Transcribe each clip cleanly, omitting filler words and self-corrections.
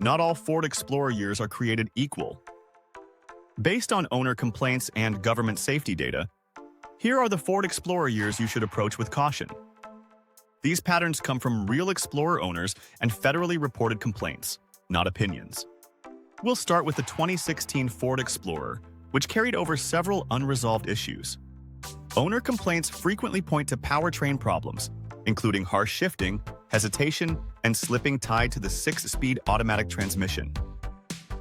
not all Ford Explorer years are created equal. Based on owner complaints and government safety data, here are the Ford Explorer years you should approach with caution. These patterns come from real Explorer owners and federally reported complaints, not opinions. We'll start with the 2016 Ford Explorer, which carried over several unresolved issues. Owner complaints frequently point to powertrain problems, including harsh shifting, hesitation, and slipping tied to the 6-speed automatic transmission.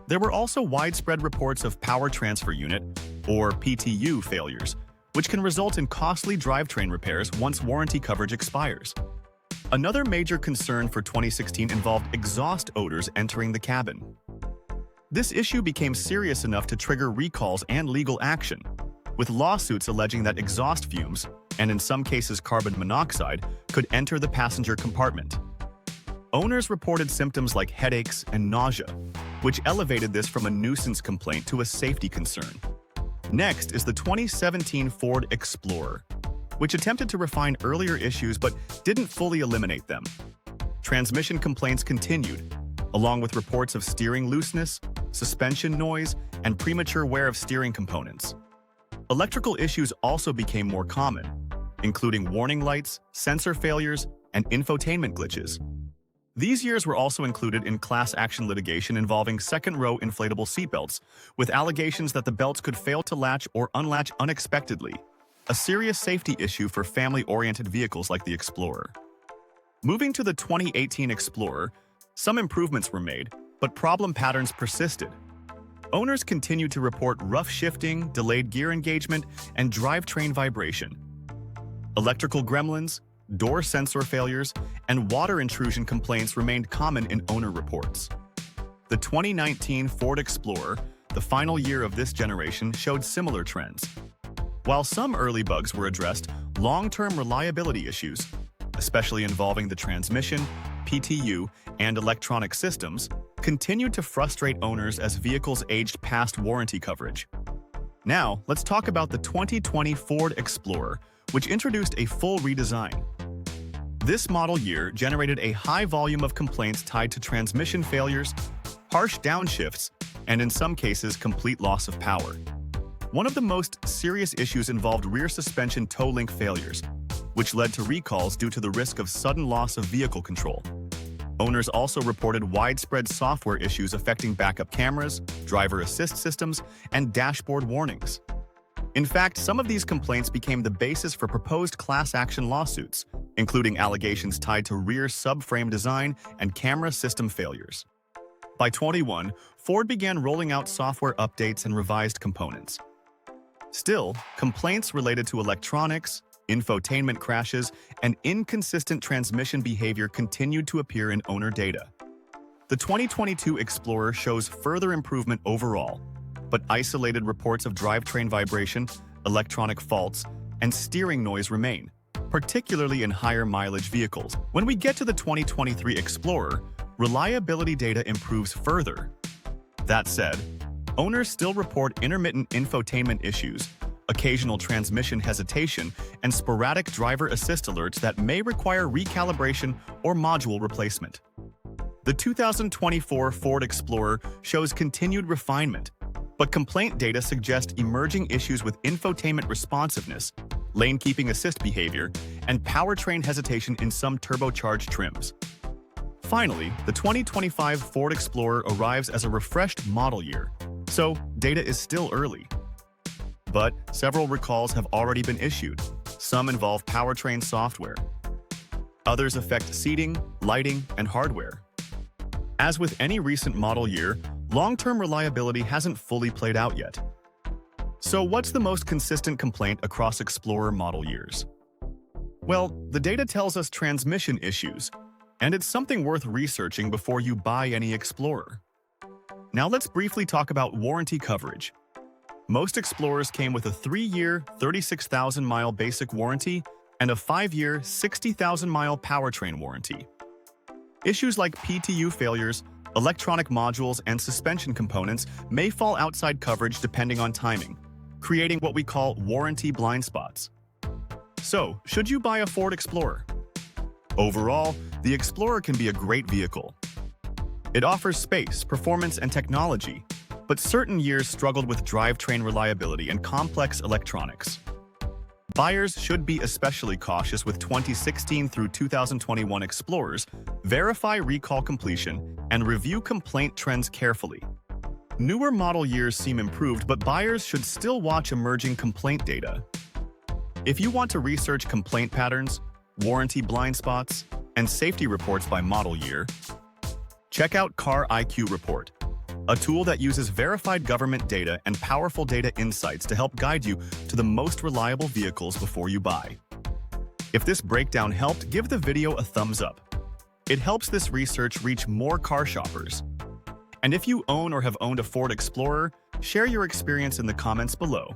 There were also widespread reports of power transfer unit, or PTU, failures, which can result in costly drivetrain repairs once warranty coverage expires. Another major concern for 2016 involved exhaust odors entering the cabin. This issue became serious enough to trigger recalls and legal action, with lawsuits alleging that exhaust fumes, and in some cases carbon monoxide, could enter the passenger compartment. Owners reported symptoms like headaches and nausea, which elevated this from a nuisance complaint to a safety concern. Next is the 2017 Ford Explorer, which attempted to refine earlier issues but didn't fully eliminate them. Transmission complaints continued, along with reports of steering looseness, suspension noise, and premature wear of steering components. Electrical issues also became more common, including warning lights, sensor failures, and infotainment glitches. These years were also included in class action litigation involving second-row inflatable seatbelts, with allegations that the belts could fail to latch or unlatch unexpectedly, a serious safety issue for family-oriented vehicles like the Explorer. Moving to the 2018 Explorer, some improvements were made, but problem patterns persisted. Owners continued to report rough shifting, delayed gear engagement, and drivetrain vibration. Electrical gremlins, door sensor failures, and water intrusion complaints remained common in owner reports. The 2019 Ford Explorer, the final year of this generation, showed similar trends. While some early bugs were addressed, long-term reliability issues, especially involving the transmission, PTU, and electronic systems, continued to frustrate owners as vehicles aged past warranty coverage. Now, let's talk about the 2020 Ford Explorer, which introduced a full redesign. This model year generated a high volume of complaints tied to transmission failures, harsh downshifts, and in some cases, complete loss of power. One of the most serious issues involved rear suspension toe link failures, which led to recalls due to the risk of sudden loss of vehicle control. Owners also reported widespread software issues affecting backup cameras, driver assist systems, and dashboard warnings. In fact, some of these complaints became the basis for proposed class action lawsuits, including allegations tied to rear subframe design and camera system failures. By 2021, Ford began rolling out software updates and revised components. Still, complaints related to electronics, infotainment crashes, and inconsistent transmission behavior continued to appear in owner data. The 2022 Explorer shows further improvement overall, but isolated reports of drivetrain vibration, electronic faults, and steering noise remain, particularly in higher mileage vehicles. When we get to the 2023 Explorer, reliability data improves further. That said, owners still report intermittent infotainment issues, occasional transmission hesitation, and sporadic driver assist alerts that may require recalibration or module replacement. The 2024 Ford Explorer shows continued refinement, but complaint data suggest emerging issues with infotainment responsiveness, lane keeping assist behavior, and powertrain hesitation in some turbocharged trims. Finally, the 2025 Ford Explorer arrives as a refreshed model year, so data is still early. But several recalls have already been issued. Some involve powertrain software. Others affect seating, lighting, and hardware. As with any recent model year, long-term reliability hasn't fully played out yet. So what's the most consistent complaint across Explorer model years? Well, the data tells us transmission issues, and it's something worth researching before you buy any Explorer. Now let's briefly talk about warranty coverage. Most Explorers came with a 3-year, 36,000-mile basic warranty and a 5-year, 60,000-mile powertrain warranty. Issues like PTU failures, electronic modules, and suspension components may fall outside coverage depending on timing, creating what we call warranty blind spots. So, should you buy a Ford Explorer? Overall, the Explorer can be a great vehicle. It offers space, performance, and technology, but certain years struggled with drivetrain reliability and complex electronics. Buyers should be especially cautious with 2016 through 2021 Explorers, verify recall completion, and review complaint trends carefully. Newer model years seem improved, but buyers should still watch emerging complaint data. If you want to research complaint patterns, warranty blind spots, and safety reports by model year, check out Car IQ Report, a tool that uses verified government data and powerful data insights to help guide you to the most reliable vehicles before you buy. If this breakdown helped, give the video a thumbs up. It helps this research reach more car shoppers. And if you own or have owned a Ford Explorer, share your experience in the comments below.